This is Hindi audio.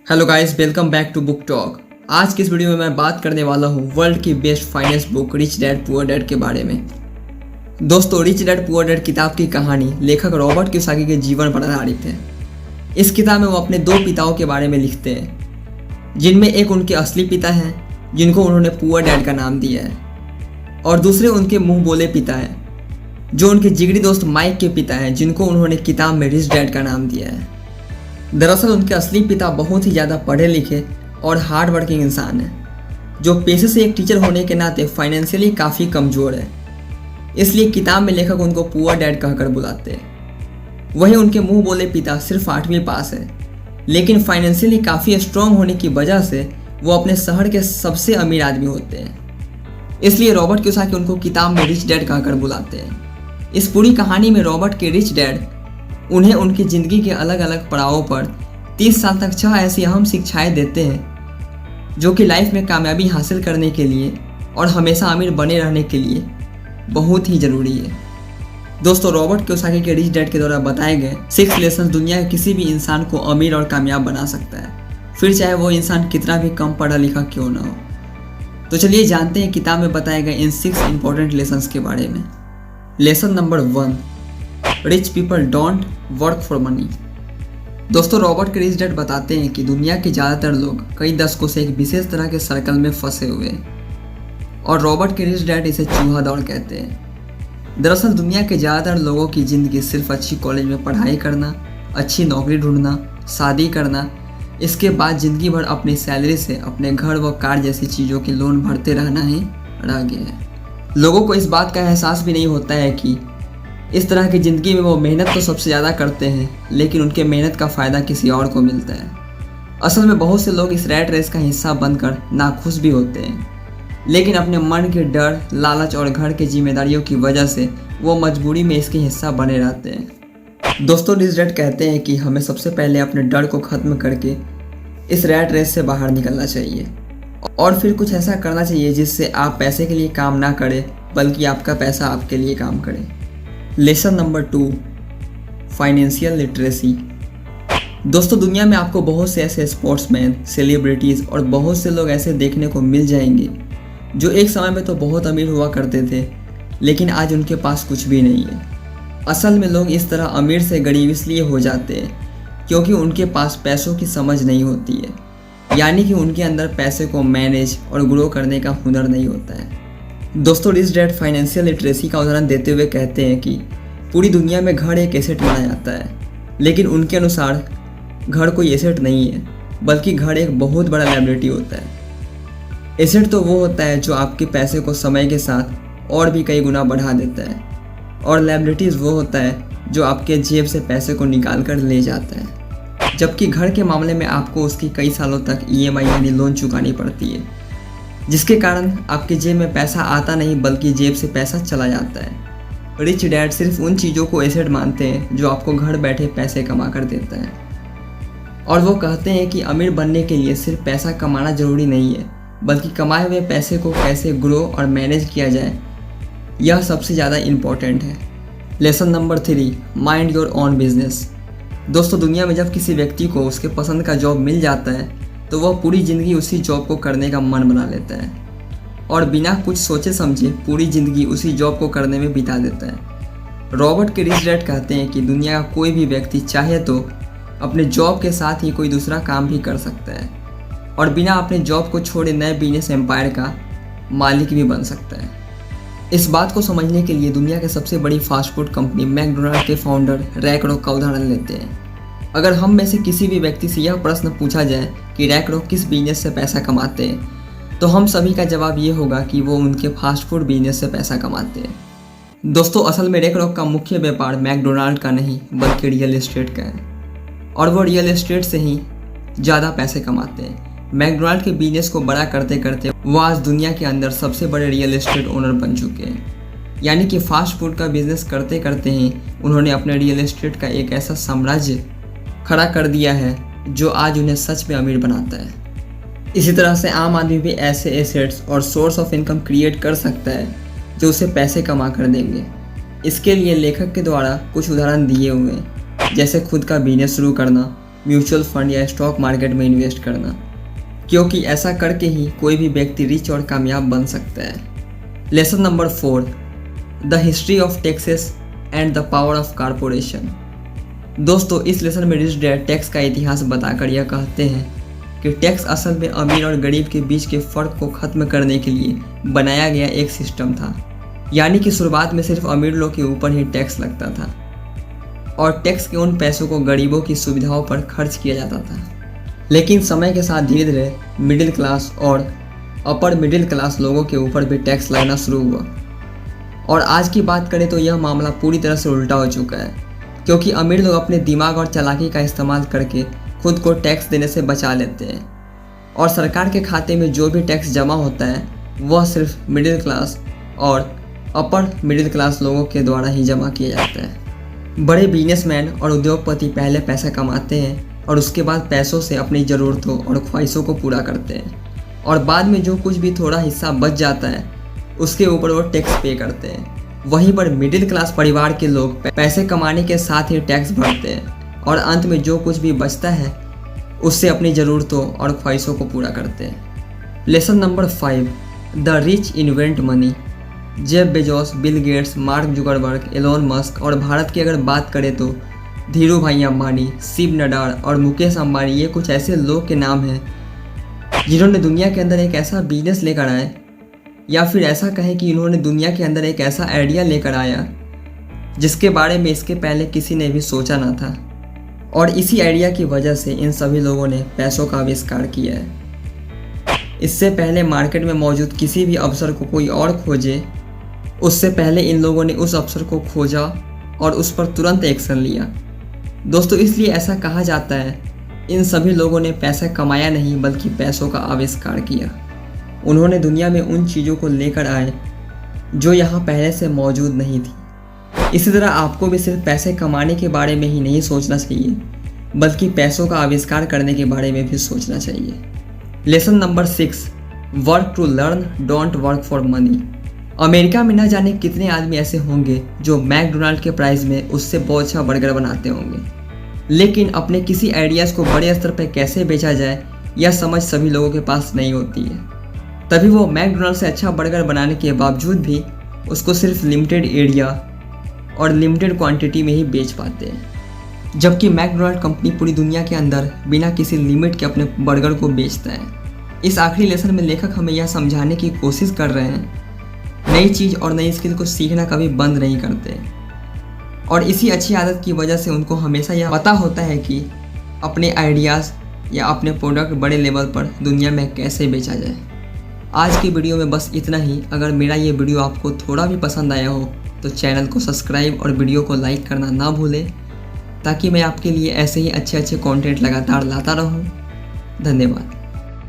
Hello guys, welcome back to book talk. आज की इस वीडियो में मैं बात करने वाला हूँ वर्ल्ड की best finance book rich dad poor dad के बारे में। दोस्तों, रिच डैड पुअर डैड किताब की कहानी लेखक रॉबर्ट कियोसाकी के जीवन पर आधारित है। इस किताब में वो अपने दो पिताओं के बारे में लिखते हैं, जिनमें एक उनके असली पिता हैं जिनको उन्होंने पुअर डैड का नाम दिया है, और दूसरे उनके मुंह बोले पिता हैं जो उनके जिगरी दोस्त माइक के पिता हैं, जिनको उन्होंने किताब में रिच डैड का नाम दिया है। दरअसल उनके असली पिता बहुत ही ज़्यादा पढ़े लिखे और हार्ड वर्किंग इंसान हैं, जो पेशे से एक टीचर होने के नाते फाइनेंशियली काफ़ी कमज़ोर है। इसलिए किताब में लेखक उनको पुअर डैड कहकर बुलाते हैं। वहीं उनके मुंह बोले पिता सिर्फ 8वीं पास है, लेकिन फाइनेंशियली काफ़ी स्ट्रॉन्ग होने की वजह से वो अपने शहर के सबसे अमीर आदमी होते हैं। इसलिए रॉबर्ट कियोसाकी उनको किताब में रिच डैड कहकर बुलाते हैं। इस पूरी कहानी में रॉबर्ट के रिच डैड उन्हें उनकी ज़िंदगी के अलग अलग पड़ावों पर 30 साल तक 6 ऐसी अहम शिक्षाएं देते हैं, जो कि लाइफ में कामयाबी हासिल करने के लिए और हमेशा अमीर बने रहने के लिए बहुत ही ज़रूरी है। दोस्तों, रॉबर्ट कियोसाकी के रिच डैड के द्वारा बताए गए 6 लेसन दुनिया के किसी भी इंसान को अमीर और कामयाब बना सकता है, फिर चाहे वो इंसान कितना भी कम पढ़ा लिखा क्यों ना हो। तो चलिए जानते हैं किताब में बताए गए इन 6 इंपॉर्टेंट लेसन्स के बारे में। Lesson number 1, rich people don't work for money. दोस्तों, रॉबर्ट के रिच डैड बताते हैं कि दुनिया के ज़्यादातर लोग कई दशकों से एक विशेष तरह के सर्कल में फंसे हुए हैं, और रॉबर्ट के रिच डैड इसे चूहा दौड़ कहते हैं। दरअसल दुनिया के ज़्यादातर लोगों की ज़िंदगी सिर्फ अच्छी कॉलेज में पढ़ाई करना, अच्छी नौकरी ढूंढना, शादी करना, इसके बाद ज़िंदगी भर अपनी सैलरी से अपने घर व कार जैसी चीज़ों के लोन भरते रहना ही रह गया है। लोगों को इस बात का एहसास भी नहीं होता है कि इस तरह की ज़िंदगी में वो मेहनत तो सबसे ज़्यादा करते हैं, लेकिन उनके मेहनत का फ़ायदा किसी और को मिलता है। असल में बहुत से लोग इस रैट रेस का हिस्सा बनकर नाखुश भी होते हैं, लेकिन अपने मन के डर, लालच और घर की जिम्मेदारियों की वजह से वो मजबूरी में इसके हिस्सा बने रहते हैं। दोस्तों, रिच डैड कहते हैं कि हमें सबसे पहले अपने डर को ख़त्म करके इस रैट रेस से बाहर निकलना चाहिए, और फिर कुछ ऐसा करना चाहिए जिससे आप पैसे के लिए काम ना करें, बल्कि आपका पैसा आपके लिए काम करे। Lesson number 2, financial literacy. दोस्तों, दुनिया में आपको बहुत से ऐसे स्पोर्ट्समैन, सेलिब्रिटीज़ और बहुत से लोग ऐसे देखने को मिल जाएंगे जो एक समय में तो बहुत अमीर हुआ करते थे, लेकिन आज उनके पास कुछ भी नहीं है। असल में लोग इस तरह अमीर से गरीब इसलिए हो जाते हैं क्योंकि उनके पास पैसों की समझ नहीं होती है, यानी कि उनके अंदर पैसे को मैनेज और ग्रो करने का हुनर नहीं होता है। दोस्तों, रिच डैड फाइनेंशियल लिटरेसी का उदाहरण देते हुए कहते हैं कि पूरी दुनिया में घर एक एसेट माना जाता है, लेकिन उनके अनुसार घर कोई एसेट नहीं है, बल्कि घर एक बहुत बड़ा लायबिलिटी होता है। एसेट तो वो होता है जो आपके पैसे को समय के साथ और भी कई गुना बढ़ा देता है, और लायबिलिटीज़ वो होता है जो आपके जेब से पैसे को निकाल कर ले जाता है। जबकि घर के मामले में आपको उसकी कई सालों तक EMI यानी लोन चुकानी पड़ती है, जिसके कारण आपके जेब में पैसा आता नहीं बल्कि जेब से पैसा चला जाता है। रिच डैड सिर्फ उन चीज़ों को एसेट मानते हैं जो आपको घर बैठे पैसे कमा कर देता है, और वो कहते हैं कि अमीर बनने के लिए सिर्फ पैसा कमाना ज़रूरी नहीं है, बल्कि कमाए हुए पैसे को कैसे ग्रो और मैनेज किया जाए, यह सबसे ज़्यादा इम्पोर्टेंट है। Lesson number 3, mind your own business. दोस्तों, दुनिया में जब किसी व्यक्ति को उसके पसंद का जॉब मिल जाता है तो वह पूरी ज़िंदगी उसी जॉब को करने का मन बना लेता है, और बिना कुछ सोचे समझे पूरी ज़िंदगी उसी जॉब को करने में बिता देता है। रॉबर्ट के रिच डैड कहते हैं कि दुनिया का कोई भी व्यक्ति चाहे तो अपने जॉब के साथ ही कोई दूसरा काम भी कर सकता है, और बिना अपने जॉब को छोड़े नए बिजनेस एम्पायर का मालिक भी बन सकता है। इस बात को समझने के लिए दुनिया के सबसे बड़ी फास्ट फूड कंपनी मैकडोनाल्ड के फाउंडर रैक रॉक का उदाहरण लेते हैं। अगर हम में से किसी भी व्यक्ति से यह प्रश्न पूछा जाए कि रैक रॉक किस बिजनेस से पैसा कमाते हैं, तो हम सभी का जवाब ये होगा कि वो उनके फास्ट फूड बिजनेस से पैसा कमाते हैं। दोस्तों, असल में रैक रॉक का मुख्य व्यापार मैकडोनाल्ड का नहीं बल्कि रियल एस्टेट का है, और वो रियल एस्टेट से ही ज़्यादा पैसे कमाते हैं। मैकडोनाल्ड के बिजनेस को बड़ा करते करते वो आज दुनिया के अंदर सबसे बड़े रियल एस्टेट ओनर बन चुके हैं, यानी कि फास्ट फूड का बिजनेस करते करते ही उन्होंने अपने रियल एस्टेट का एक ऐसा साम्राज्य खड़ा कर दिया है जो आज उन्हें सच में अमीर बनाता है। इसी तरह से आम आदमी भी ऐसे एसेट्स और सोर्स ऑफ इनकम क्रिएट कर सकता है जो उसे पैसे कमा कर देंगे। इसके लिए लेखक के द्वारा कुछ उदाहरण दिए हुए हैं, जैसे खुद का बिजनेस शुरू करना, म्यूचुअल फंड या स्टॉक मार्केट में इन्वेस्ट करना, क्योंकि ऐसा करके ही कोई भी व्यक्ति रिच और कामयाब बन सकता है। Lesson number 4, the history of taxes and the power of corporation. दोस्तों, इस लेसन में रिच डैड टैक्स का इतिहास बताकर यह कहते हैं कि टैक्स असल में अमीर और गरीब के बीच के फ़र्क को ख़त्म करने के लिए बनाया गया एक सिस्टम था। यानी कि शुरुआत में सिर्फ अमीर लोग के ऊपर ही टैक्स लगता था और टैक्स के उन पैसों को गरीबों की सुविधाओं पर खर्च किया जाता था। लेकिन समय के साथ धीरे धीरे मिडिल क्लास और अपर मिडिल क्लास लोगों के ऊपर भी टैक्स लगना शुरू हुआ। और आज की बात करें तो यह मामला पूरी तरह से उल्टा हो चुका है, क्योंकि अमीर लोग अपने दिमाग और चालाकी का इस्तेमाल करके खुद को टैक्स देने से बचा लेते हैं और सरकार के खाते में जो भी टैक्स जमा होता है वह सिर्फ मिडिल क्लास और अपर मिडिल क्लास लोगों के द्वारा ही जमा किया जाता है। बड़े बिजनेसमैन और उद्योगपति पहले पैसा कमाते हैं और उसके बाद पैसों से अपनी ज़रूरतों और ख्वाहिशों को पूरा करते हैं और बाद में जो कुछ भी थोड़ा हिस्सा बच जाता है उसके ऊपर वो टैक्स पे करते हैं। वहीं पर मिडिल क्लास परिवार के लोग पैसे कमाने के साथ ही टैक्स भरते हैं और अंत में जो कुछ भी बचता है उससे अपनी ज़रूरतों और ख्वाहिशों को पूरा करते हैं। Lesson number 5, the rich invent money. Jeff Bezos, Bill Gates, Mark Zuckerberg, Elon Musk और भारत की अगर बात करें तो धीरू भाई अंबानी, शिव नडार और मुकेश अंबानी, ये कुछ ऐसे लोग के नाम हैं जिन्होंने दुनिया के अंदर एक ऐसा बिजनेस लेकर आए, या फिर ऐसा कहें कि इन्होंने दुनिया के अंदर एक ऐसा आइडिया लेकर आया जिसके बारे में इसके पहले किसी ने भी सोचा ना था। और इसी आइडिया की वजह से इन सभी लोगों ने पैसों का आविष्कार किया है। इससे पहले मार्केट में मौजूद किसी भी अवसर को कोई और खोजे, उससे पहले इन लोगों ने उस अवसर को खोजा और उस पर तुरंत एक्शन लिया। दोस्तों, इसलिए ऐसा कहा जाता है इन सभी लोगों ने पैसा कमाया नहीं बल्कि पैसों का आविष्कार किया। उन्होंने दुनिया में उन चीज़ों को लेकर आए जो यहाँ पहले से मौजूद नहीं थी। इसी तरह आपको भी सिर्फ पैसे कमाने के बारे में ही नहीं सोचना चाहिए बल्कि पैसों का आविष्कार करने के बारे में भी सोचना चाहिए। Lesson number 6, work to learn, don't work for money. America में न जाने कितने आदमी ऐसे होंगे जो मैकडोनाल्ड के प्राइस में उससे बहुत अच्छा बर्गर बनाते होंगे, लेकिन अपने किसी आइडियाज़ को बड़े स्तर पर कैसे बेचा जाए यह समझ सभी लोगों के पास नहीं होती है। तभी वो मैकडोनाल्ड से अच्छा बर्गर बनाने के बावजूद भी उसको सिर्फ लिमिटेड एरिया और लिमिटेड क्वांटिटी में ही बेच पाते हैं, जबकि मैकडोनाल्ड कंपनी पूरी दुनिया के अंदर बिना किसी लिमिट के अपने बर्गर को बेचता है। इस आखिरी लेसन में लेखक हमें यह समझाने की कोशिश कर रहे हैं नई चीज़ और नई स्किल को सीखना कभी बंद नहीं करते, और इसी अच्छी आदत की वजह से उनको हमेशा यह पता होता है कि अपने आइडियाज़ या अपने प्रोडक्ट बड़े लेवल पर दुनिया में कैसे बेचा जाए। आज की वीडियो में बस इतना ही। अगर मेरा ये वीडियो आपको थोड़ा भी पसंद आया हो तो चैनल को सब्सक्राइब और वीडियो को लाइक करना ना भूलें, ताकि मैं आपके लिए ऐसे ही अच्छे कंटेंट लगातार लाता रहूं। धन्यवाद।